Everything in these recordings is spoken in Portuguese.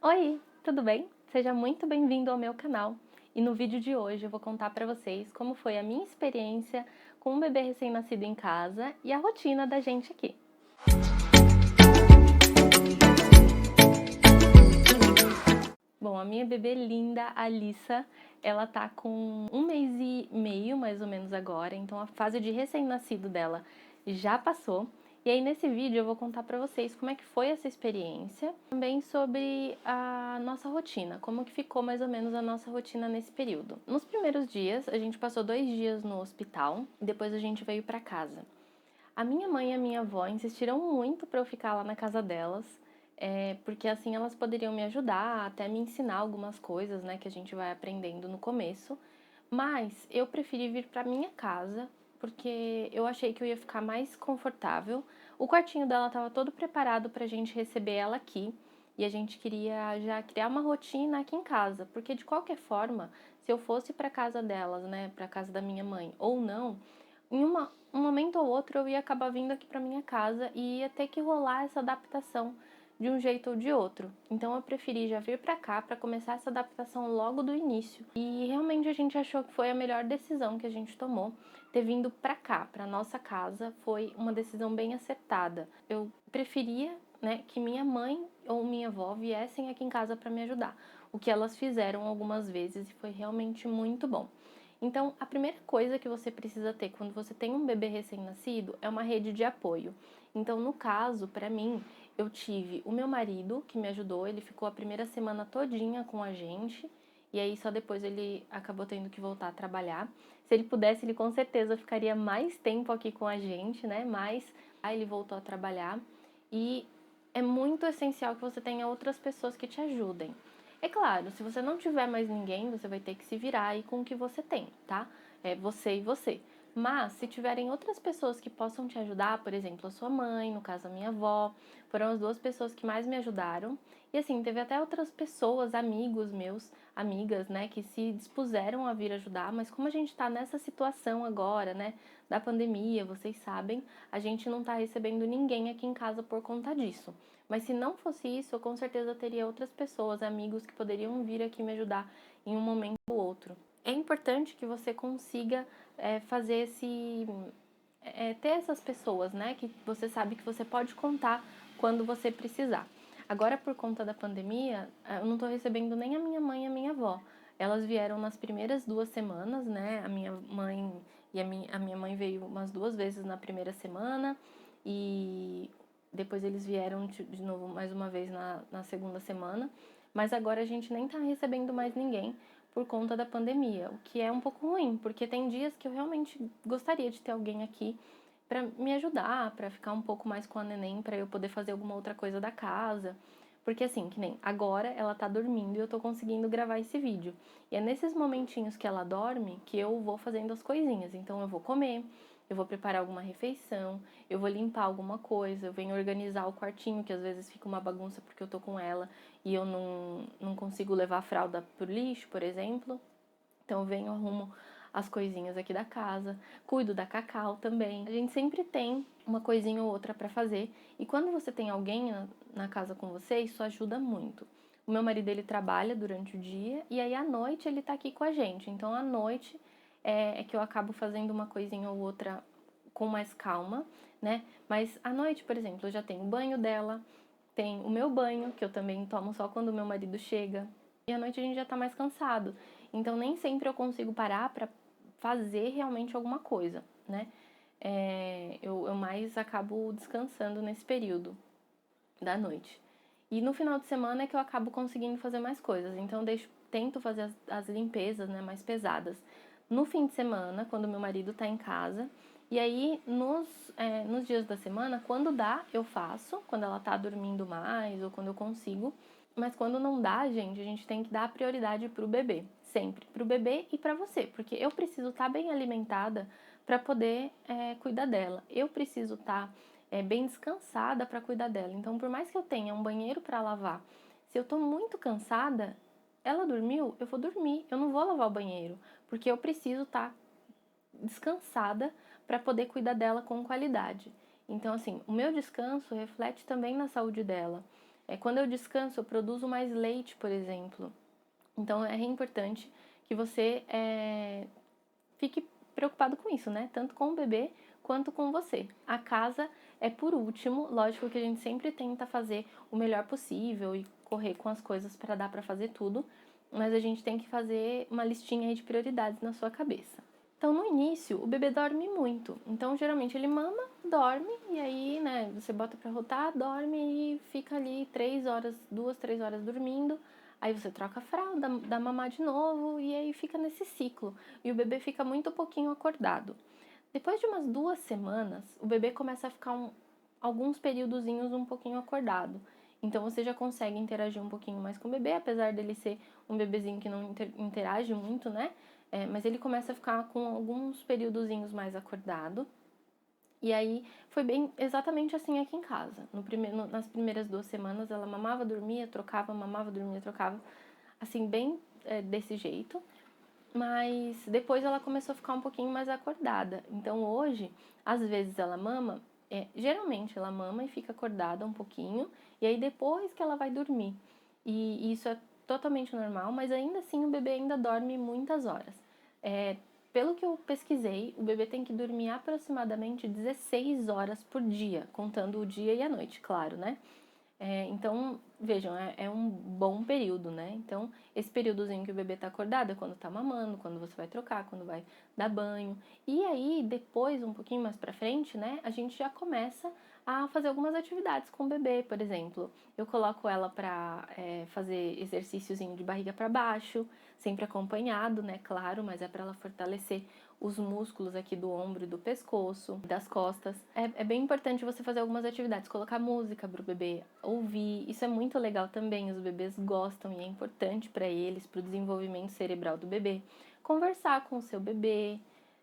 Oi, tudo bem? Seja muito bem-vindo ao meu canal. E no vídeo de hoje eu vou contar para vocês como foi a minha experiência com um bebê recém-nascido em casa e a rotina da gente aqui. Bom, a minha bebê linda, a Alissa, ela tá com 1 mês e meio, mais ou menos agora, então a fase de recém-nascido dela já passou. E aí nesse vídeo eu vou contar pra vocês como é que foi essa experiência, também sobre a nossa rotina, como que ficou mais ou menos a nossa rotina nesse período. Nos primeiros dias, a gente passou 2 dias no hospital, e depois a gente veio pra casa. A minha mãe e a minha avó insistiram muito para eu ficar lá na casa delas, porque assim elas poderiam me ajudar, até me ensinar algumas coisas, né, que a gente vai aprendendo no começo. Mas eu preferi vir para minha casa, porque eu achei que eu ia ficar mais confortável. O quartinho dela estava todo preparado para a gente receber ela aqui, e a gente queria já criar uma rotina aqui em casa, porque de qualquer forma, se eu fosse para casa delas, né, para casa da minha mãe ou não, um momento ou outro eu ia acabar vindo aqui para minha casa e ia ter que rolar essa adaptação de um jeito ou de outro. Então eu preferi já vir para cá para começar essa adaptação logo do início. E realmente a gente achou que foi a melhor decisão que a gente tomou. Ter vindo para cá, para nossa casa, foi uma decisão bem acertada. Eu preferia, né, que minha mãe ou minha avó viessem aqui em casa para me ajudar. O que elas fizeram algumas vezes e foi realmente muito bom. Então, a primeira coisa que você precisa ter quando você tem um bebê recém-nascido é uma rede de apoio. Então, no caso, para mim, eu tive o meu marido que me ajudou, ele ficou a primeira semana todinha com a gente, e aí só depois ele acabou tendo que voltar a trabalhar. Se ele pudesse, ele com certeza ficaria mais tempo aqui com a gente, né? Mas aí ele voltou a trabalhar e é muito essencial que você tenha outras pessoas que te ajudem. É claro, se você não tiver mais ninguém, você vai ter que se virar aí com o que você tem, tá? É você e você. Mas se tiverem outras pessoas que possam te ajudar, por exemplo, a sua mãe, no caso a minha avó, foram as 2 pessoas que mais me ajudaram. E assim, teve até outras pessoas, amigos meus, amigas, né, que se dispuseram a vir ajudar, mas como a gente tá nessa situação agora, né, da pandemia, vocês sabem, a gente não tá recebendo ninguém aqui em casa por conta disso. Mas se não fosse isso, eu com certeza teria outras pessoas, amigos que poderiam vir aqui me ajudar em um momento ou outro. É importante que você consiga fazer ter essas pessoas, né? Que você sabe que você pode contar quando você precisar. Agora, por conta da pandemia, eu não tô recebendo nem a minha mãe e a minha avó. Elas vieram nas primeiras 2 semanas, né? A minha mãe a minha mãe veio umas 2 vezes na primeira semana e depois eles vieram de novo mais uma vez na segunda semana. Mas agora a gente nem tá recebendo mais ninguém por conta da pandemia, o que é um pouco ruim, porque tem dias que eu realmente gostaria de ter alguém aqui para me ajudar, para ficar um pouco mais com a neném, para eu poder fazer alguma outra coisa da casa. Porque assim, que nem agora ela tá dormindo e eu tô conseguindo gravar esse vídeo. E é nesses momentinhos que ela dorme que eu vou fazendo as coisinhas. Então eu vou comer, eu vou preparar alguma refeição, eu vou limpar alguma coisa, eu venho organizar o quartinho, que às vezes fica uma bagunça porque eu tô com ela e eu não consigo levar a fralda pro lixo, por exemplo. Então eu venho, arrumo as coisinhas aqui da casa, cuido da Cacau também. A gente sempre tem uma coisinha ou outra para fazer. E quando você tem alguém na casa com você, isso ajuda muito. O meu marido, ele trabalha durante o dia e aí à noite ele tá aqui com a gente. Então à noite é que eu acabo fazendo uma coisinha ou outra com mais calma, né? Mas à noite, por exemplo, eu já tenho o banho dela, tem o meu banho, que eu também tomo só quando o meu marido chega. E à noite a gente já tá mais cansado. Então nem sempre eu consigo parar pra fazer realmente alguma coisa, né? Eu mais acabo descansando nesse período da noite. E no final de semana é que eu acabo conseguindo fazer mais coisas. Então eu tento fazer as limpezas, né, mais pesadas no fim de semana, quando meu marido tá em casa. E aí, nos dias da semana, quando dá, eu faço, quando ela tá dormindo mais ou quando eu consigo. Mas quando não dá, gente, a gente tem que dar prioridade pro bebê, sempre, pro bebê e pra você, porque eu preciso estar bem alimentada para poder cuidar dela. Eu preciso estar bem descansada para cuidar dela. Então, por mais que eu tenha um banheiro para lavar, se eu tô muito cansada, ela dormiu, eu vou dormir, eu não vou lavar o banheiro, porque eu preciso estar descansada para poder cuidar dela com qualidade. Então, assim, o meu descanso reflete também na saúde dela. Quando eu descanso, eu produzo mais leite, por exemplo. Então é importante que você fique preocupado com isso, né? Tanto com o bebê quanto com você. A casa é por último, lógico que a gente sempre tenta fazer o melhor possível e correr com as coisas para dar para fazer tudo, mas a gente tem que fazer uma listinha aí de prioridades na sua cabeça. Então, no início, o bebê dorme muito. Então, geralmente, ele mama, dorme, e aí, né, você bota pra rotar, dorme e fica ali 3 horas, 2, 3 horas dormindo. Aí você troca a fralda, dá mamar de novo, e aí fica nesse ciclo. E o bebê fica muito pouquinho acordado. Depois de umas 2 semanas, o bebê começa a ficar alguns períodozinhos um pouquinho acordado. Então, você já consegue interagir um pouquinho mais com o bebê, apesar dele ser um bebezinho que não interage muito, né? Mas ele começa a ficar com alguns períodozinhos mais acordado. E aí foi bem exatamente assim aqui em casa. Nas primeiras 2 semanas ela mamava, dormia, trocava, mamava, dormia, trocava. Assim, bem desse jeito. Mas depois ela começou a ficar um pouquinho mais acordada. Então hoje, às vezes ela mama, geralmente ela mama e fica acordada um pouquinho. E aí depois que ela vai dormir. E isso é totalmente normal, mas ainda assim o bebê ainda dorme muitas horas. Pelo que eu pesquisei, o bebê tem que dormir aproximadamente 16 horas por dia, contando o dia e a noite, claro, né? Então, vejam, é um bom período, né? Então, esse períodozinho que o bebê tá acordado é quando tá mamando, quando você vai trocar, quando vai dar banho. E aí, depois, um pouquinho mais pra frente, né, a gente já começa a fazer algumas atividades com o bebê, por exemplo. Eu coloco ela pra fazer exercíciozinho de barriga pra baixo, sempre acompanhado, né, claro, mas é pra ela fortalecer os músculos aqui do ombro e do pescoço, das costas. É bem importante você fazer algumas atividades, colocar música pro bebê ouvir. Isso é muito legal também, os bebês gostam e é importante para eles, pro desenvolvimento cerebral do bebê. Conversar com o seu bebê,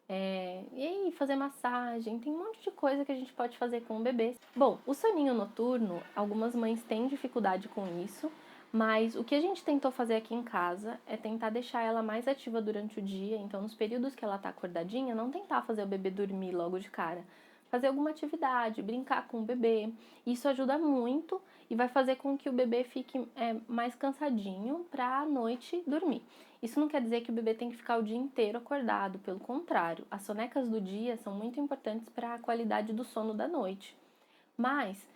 e aí fazer massagem, tem um monte de coisa que a gente pode fazer com o bebê. Bom, o soninho noturno, algumas mães têm dificuldade com isso, mas o que a gente tentou fazer aqui em casa é tentar deixar ela mais ativa durante o dia. Então, nos períodos que ela tá acordadinha, não tentar fazer o bebê dormir logo de cara. Fazer alguma atividade, brincar com o bebê. Isso ajuda muito e vai fazer com que o bebê fique mais cansadinho para a noite dormir. Isso não quer dizer que o bebê tem que ficar o dia inteiro acordado, pelo contrário. As sonecas do dia são muito importantes para a qualidade do sono da noite. Mas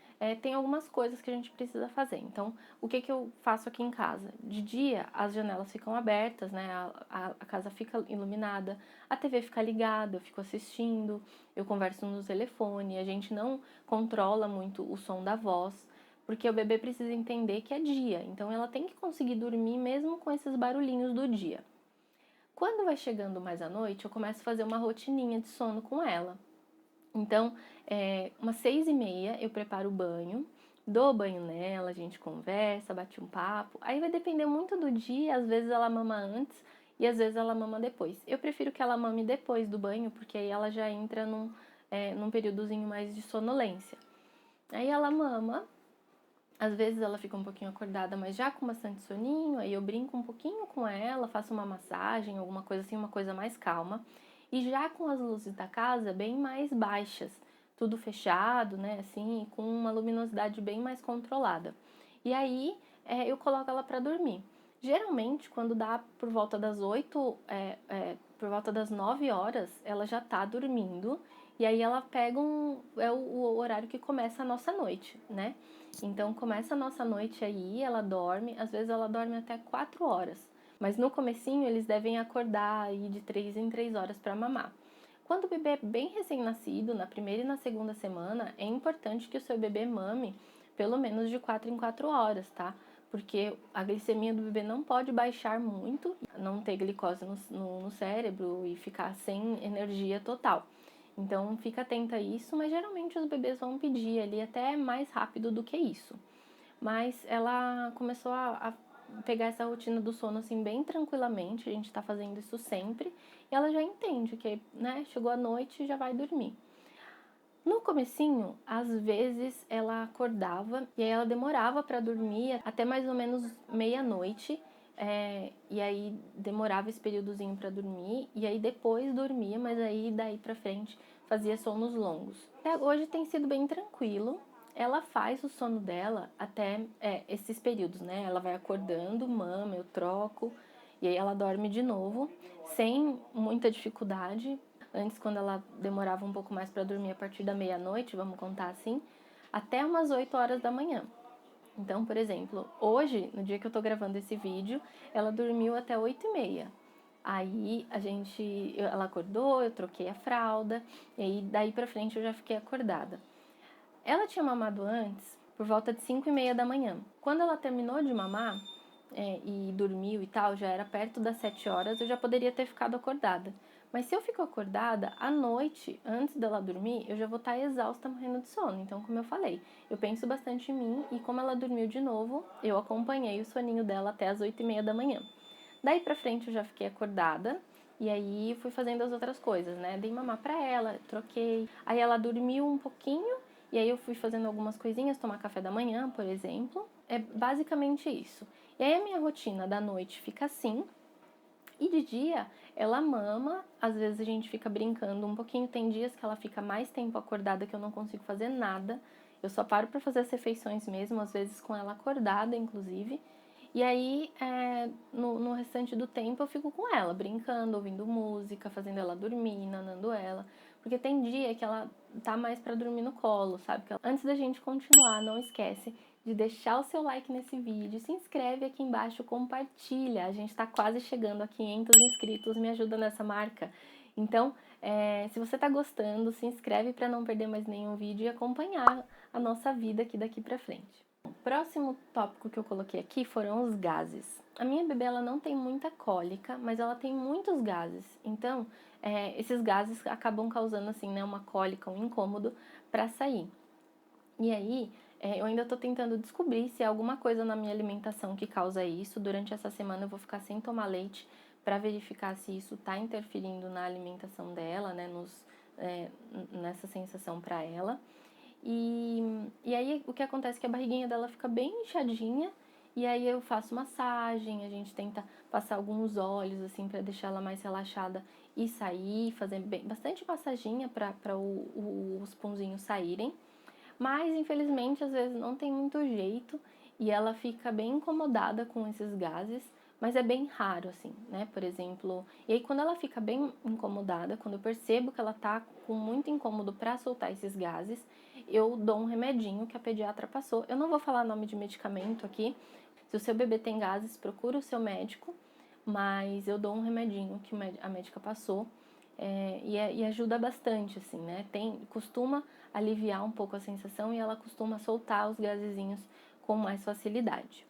tem algumas coisas que a gente precisa fazer. Então, o que eu faço aqui em casa? De dia, as janelas ficam abertas, né? A casa fica iluminada, a TV fica ligada, eu fico assistindo, eu converso no telefone, a gente não controla muito o som da voz, porque o bebê precisa entender que é dia. Então, ela tem que conseguir dormir mesmo com esses barulhinhos do dia. Quando vai chegando mais à noite, eu começo a fazer uma rotininha de sono com ela. Então, umas 6h30 eu preparo o banho, dou banho nela, a gente conversa, bate um papo. Aí vai depender muito do dia, às vezes ela mama antes e às vezes ela mama depois. Eu prefiro que ela mame depois do banho, porque aí ela já entra num períodozinho mais de sonolência. Aí ela mama, às vezes ela fica um pouquinho acordada, mas já com bastante soninho, aí eu brinco um pouquinho com ela, faço uma massagem, alguma coisa assim, uma coisa mais calma. E já com as luzes da casa bem mais baixas, tudo fechado, né, assim, com uma luminosidade bem mais controlada. E aí eu coloco ela para dormir. Geralmente, quando dá por volta das 8, por volta das 9 horas, ela já tá dormindo. E aí ela pega o horário que começa a nossa noite, né? Então começa a nossa noite aí, ela dorme, às vezes ela dorme até 4 horas. Mas no comecinho eles devem acordar aí de 3 em 3 horas para mamar. Quando o bebê é bem recém-nascido, na primeira e na segunda semana, é importante que o seu bebê mame pelo menos de 4 em 4 horas, tá? Porque a glicemia do bebê não pode baixar muito, não ter glicose no cérebro e ficar sem energia total. Então fica atenta a isso, mas geralmente os bebês vão pedir ali até mais rápido do que isso. Mas ela começou a pegar essa rotina do sono assim bem tranquilamente, a gente tá fazendo isso sempre, e ela já entende que, né, chegou a noite e já vai dormir. No comecinho, às vezes ela acordava e aí ela demorava para dormir até mais ou menos meia-noite, e aí demorava esse períodozinho para dormir, e aí depois dormia, mas aí daí pra frente fazia sonos longos. Hoje tem sido bem tranquilo, ela faz o sono dela até esses períodos, né? Ela vai acordando, mama, eu troco, e aí ela dorme de novo, sem muita dificuldade. Antes, quando ela demorava um pouco mais para dormir, a partir da meia-noite, vamos contar assim, até umas 8 horas da manhã. Então, por exemplo, hoje, no dia que eu tô gravando esse vídeo, ela dormiu até 8h30. Aí ela acordou, eu troquei a fralda, e aí daí pra frente eu já fiquei acordada. Ela tinha mamado antes, por volta de 5h30 da manhã. Quando ela terminou de mamar, e dormiu e tal, já era perto das 7 horas, eu já poderia ter ficado acordada. Mas se eu fico acordada, à noite, antes dela dormir, eu já vou estar exausta, morrendo de sono. Então, como eu falei, eu penso bastante em mim e como ela dormiu de novo, eu acompanhei o soninho dela até as 8h30 da manhã. Daí pra frente eu já fiquei acordada e aí fui fazendo as outras coisas, né? Dei mamar pra ela, troquei. Aí ela dormiu um pouquinho e aí eu fui fazendo algumas coisinhas, tomar café da manhã, por exemplo. É basicamente isso. E aí a minha rotina da noite fica assim. E de dia, ela mama, às vezes a gente fica brincando um pouquinho, tem dias que ela fica mais tempo acordada que eu não consigo fazer nada. Eu só paro para fazer as refeições mesmo, às vezes com ela acordada, inclusive. E aí, no restante do tempo, eu fico com ela, brincando, ouvindo música, fazendo ela dormir, nanando ela. Porque tem dia que ela tá mais para dormir no colo, sabe? Antes da gente continuar, não esquece de deixar o seu like nesse vídeo, se inscreve aqui embaixo, compartilha. A gente tá quase chegando a 500 inscritos, me ajuda nessa marca. Então, se você tá gostando, se inscreve para não perder mais nenhum vídeo e acompanhar a nossa vida aqui daqui pra frente. O próximo tópico que eu coloquei aqui foram os gases. A minha bebê ela não tem muita cólica, mas ela tem muitos gases. Então, esses gases acabam causando assim, né, uma cólica, um incômodo para sair. E aí, eu ainda tô tentando descobrir se é alguma coisa na minha alimentação que causa isso. Durante essa semana eu vou ficar sem tomar leite para verificar se isso tá interferindo na alimentação dela, né, nessa sensação para ela. E aí o que acontece é que a barriguinha dela fica bem inchadinha, e aí eu faço massagem, a gente tenta passar alguns óleos assim para deixar ela mais relaxada e sair, fazer bastante massaginha para os punzinhos saírem. Mas infelizmente às vezes não tem muito jeito e ela fica bem incomodada com esses gases, mas é bem raro assim, né? Por exemplo, e aí quando ela fica bem incomodada, quando eu percebo que ela tá com muito incômodo para soltar esses gases, eu dou um remedinho que a pediatra passou. Eu não vou falar nome de medicamento aqui. Se o seu bebê tem gases, procura o seu médico, mas eu dou um remedinho que a médica passou. E ajuda bastante, assim, né? Costuma aliviar um pouco a sensação e ela costuma soltar os gasezinhos com mais facilidade.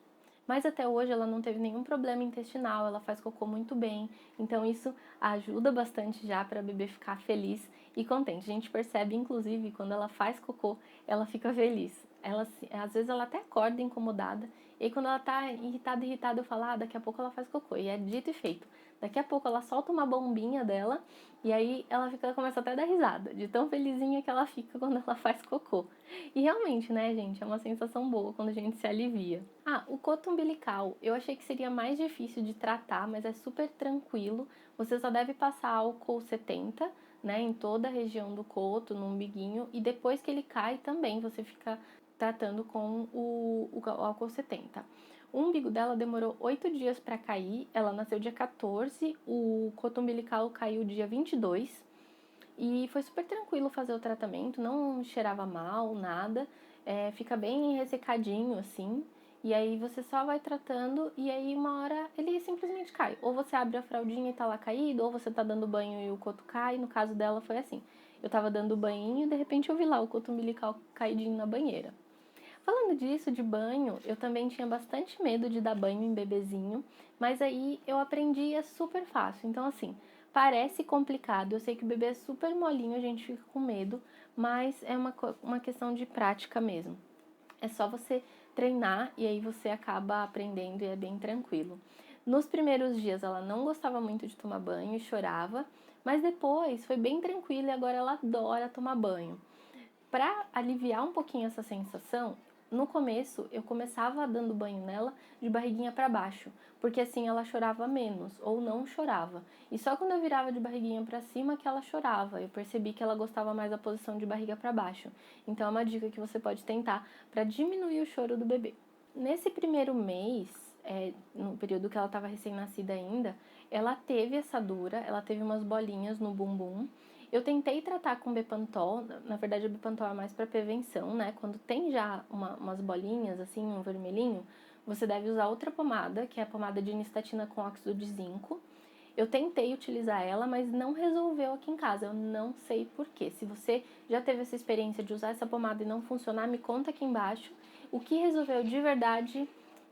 Mas até hoje ela não teve nenhum problema intestinal, ela faz cocô muito bem, então isso ajuda bastante já para a bebê ficar feliz e contente. A gente percebe, inclusive, quando ela faz cocô, ela fica feliz. Às vezes ela até acorda incomodada, e aí quando ela tá irritada, eu falo, daqui a pouco ela faz cocô, e é dito e feito. Daqui a pouco ela solta uma bombinha dela, e aí ela começa até a dar risada, de tão felizinha que ela fica quando ela faz cocô. E realmente, né, gente, é uma sensação boa quando a gente se alivia. O coto umbilical, eu achei que seria mais difícil de tratar, mas é super tranquilo. Você só deve passar álcool 70, né, em toda a região do coto, no umbiguinho, e depois que ele cai também você fica tratando com o álcool 70. O umbigo dela demorou 8 dias para cair, ela nasceu dia 14, o coto umbilical caiu dia 22, e foi super tranquilo fazer o tratamento, não cheirava mal, nada, fica bem ressecadinho assim, e aí você só vai tratando e aí uma hora ele simplesmente cai. Ou você abre a fraldinha e tá lá caído, ou você tá dando banho e o coto cai, no caso dela foi assim. Eu tava dando banho e de repente eu vi lá o coto umbilical caidinho na banheira. Falando disso, de banho, eu também tinha bastante medo de dar banho em bebezinho, mas aí eu aprendi é super fácil. Então, assim, parece complicado, eu sei que o bebê é super molinho, a gente fica com medo, mas é uma questão de prática mesmo. É só você treinar e aí você acaba aprendendo e é bem tranquilo. Nos primeiros dias ela não gostava muito de tomar banho e chorava, mas depois foi bem tranquilo e agora ela adora tomar banho. Para aliviar um pouquinho essa sensação, No começo, eu começava dando banho nela de barriguinha para baixo, porque assim ela chorava menos, ou não chorava. E só quando eu virava de barriguinha para cima que ela chorava. Eu percebi que ela gostava mais da posição de barriga para baixo. Então é uma dica que você pode tentar para diminuir o choro do bebê. Nesse primeiro mês, no período que ela estava recém-nascida ainda, ela teve assadura, ela teve umas bolinhas no bumbum. Eu tentei tratar com Bepantol, na verdade o Bepantol é mais para prevenção, né? Quando tem já umas bolinhas, assim, um vermelhinho, você deve usar outra pomada, que é a pomada de nistatina com óxido de zinco. Eu tentei utilizar ela, mas não resolveu aqui em casa, eu não sei porquê. Se você já teve essa experiência de usar essa pomada e não funcionar, me conta aqui embaixo. O que resolveu de verdade,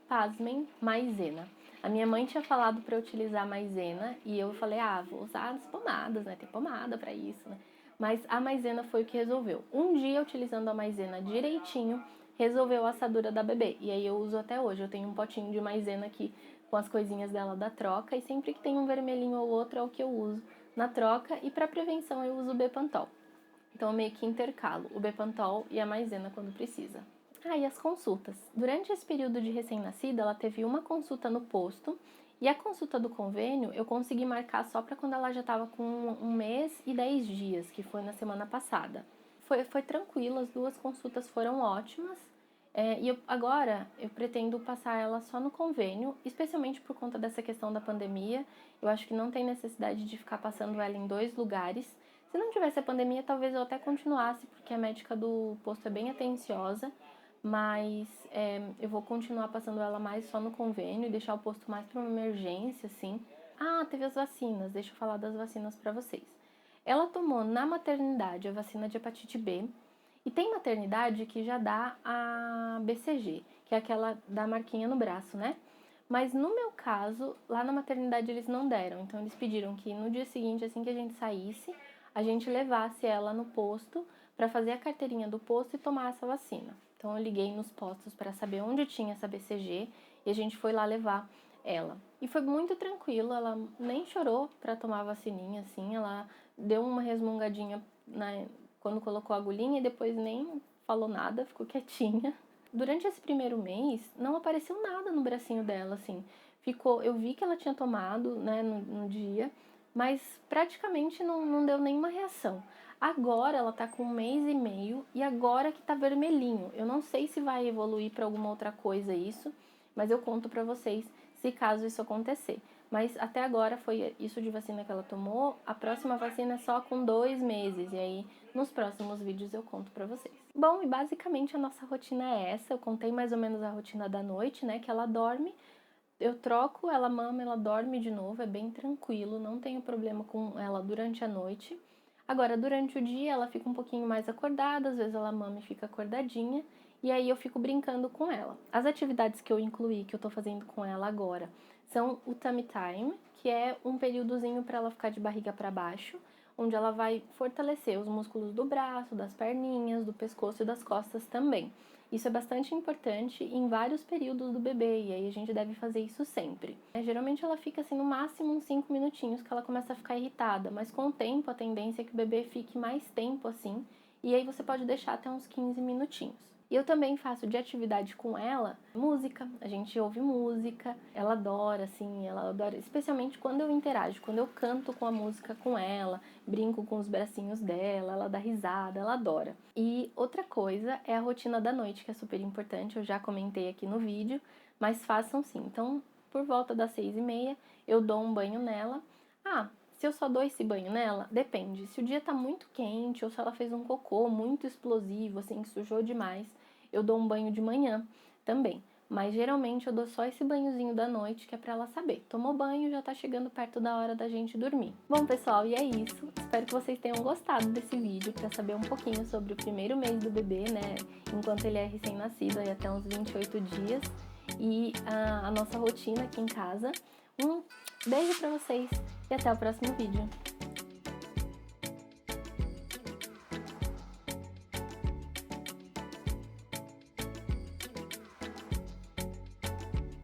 pasmem, maisena. A minha mãe tinha falado para eu utilizar maisena e eu falei, vou usar as pomadas, né? Tem pomada para isso, né? Mas a maisena foi o que resolveu. Um dia, utilizando a maisena direitinho, resolveu a assadura da bebê. E aí eu uso até hoje. Eu tenho um potinho de maisena aqui com as coisinhas dela da troca e sempre que tem um vermelhinho ou outro é o que eu uso na troca. E para prevenção eu uso o Bepantol. Então eu meio que intercalo o Bepantol e a maisena quando precisa. E as consultas. Durante esse período de recém-nascida, ela teve uma consulta no posto e a consulta do convênio eu consegui marcar só para quando ela já estava com 1 mês e 10 dias, que foi na semana passada. Foi tranquilo, as 2 consultas foram ótimas. Agora eu pretendo passar ela só no convênio, especialmente por conta dessa questão da pandemia. Eu acho que não tem necessidade de ficar passando ela em 2 lugares. Se não tivesse a pandemia, talvez eu até continuasse, porque a médica do posto é bem atenciosa. Mas eu vou continuar passando ela mais só no convênio e deixar o posto mais para uma emergência, assim. Teve as vacinas, deixa eu falar das vacinas para vocês. Ela tomou na maternidade a vacina de hepatite B e tem maternidade que já dá a BCG, que é aquela da marquinha no braço, né? Mas no meu caso, lá na maternidade eles não deram, então eles pediram que no dia seguinte, assim que a gente saísse, a gente levasse ela no posto para fazer a carteirinha do posto e tomar essa vacina. Então eu liguei nos postos para saber onde tinha essa BCG e a gente foi lá levar ela. E foi muito tranquilo, ela nem chorou para tomar a vacininha, assim, ela deu uma resmungadinha quando colocou a agulhinha e depois nem falou nada, ficou quietinha. Durante esse primeiro mês, não apareceu nada no bracinho dela, assim. Eu vi que ela tinha tomado, né, no dia, mas praticamente não deu nenhuma reação. Agora ela tá com 1 mês e meio e agora que tá vermelhinho. Eu não sei se vai evoluir para alguma outra coisa isso, mas eu conto pra vocês se caso isso acontecer. Mas até agora foi isso de vacina que ela tomou. A próxima vacina é só com 2 meses e aí nos próximos vídeos eu conto pra vocês. Bom, e basicamente a nossa rotina é essa. Eu contei mais ou menos a rotina da noite, né, que ela dorme. Eu troco, ela mama, ela dorme de novo, é bem tranquilo, não tenho problema com ela durante a noite. Agora, durante o dia, ela fica um pouquinho mais acordada, às vezes ela mama e fica acordadinha, e aí eu fico brincando com ela. As atividades que eu incluí, que eu tô fazendo com ela agora, são o tummy time, que é um períodozinho para ela ficar de barriga para baixo, onde ela vai fortalecer os músculos do braço, das perninhas, do pescoço e das costas também. Isso é bastante importante em vários períodos do bebê, e aí a gente deve fazer isso sempre. Geralmente ela fica assim no máximo uns 5 minutinhos que ela começa a ficar irritada, mas com o tempo a tendência é que o bebê fique mais tempo assim, e aí você pode deixar até uns 15 minutinhos. E eu também faço de atividade com ela música, a gente ouve música, ela adora, assim, ela adora, especialmente quando eu interajo, quando eu canto com a música com ela, brinco com os bracinhos dela, ela dá risada, ela adora. E outra coisa é a rotina da noite, que é super importante, eu já comentei aqui no vídeo, mas façam sim. Então, por volta das 6h30, eu dou um banho nela. Se eu só dou esse banho nela, depende. Se o dia tá muito quente ou se ela fez um cocô muito explosivo, assim, que sujou demais, eu dou um banho de manhã também. Mas geralmente eu dou só esse banhozinho da noite, que é pra ela saber. Tomou banho, já tá chegando perto da hora da gente dormir. Bom, pessoal, e é isso. Espero que vocês tenham gostado desse vídeo pra saber um pouquinho sobre o primeiro mês do bebê, né? Enquanto ele é recém-nascido, aí até uns 28 dias. E a nossa rotina aqui em casa. Um beijo pra vocês e até o próximo vídeo.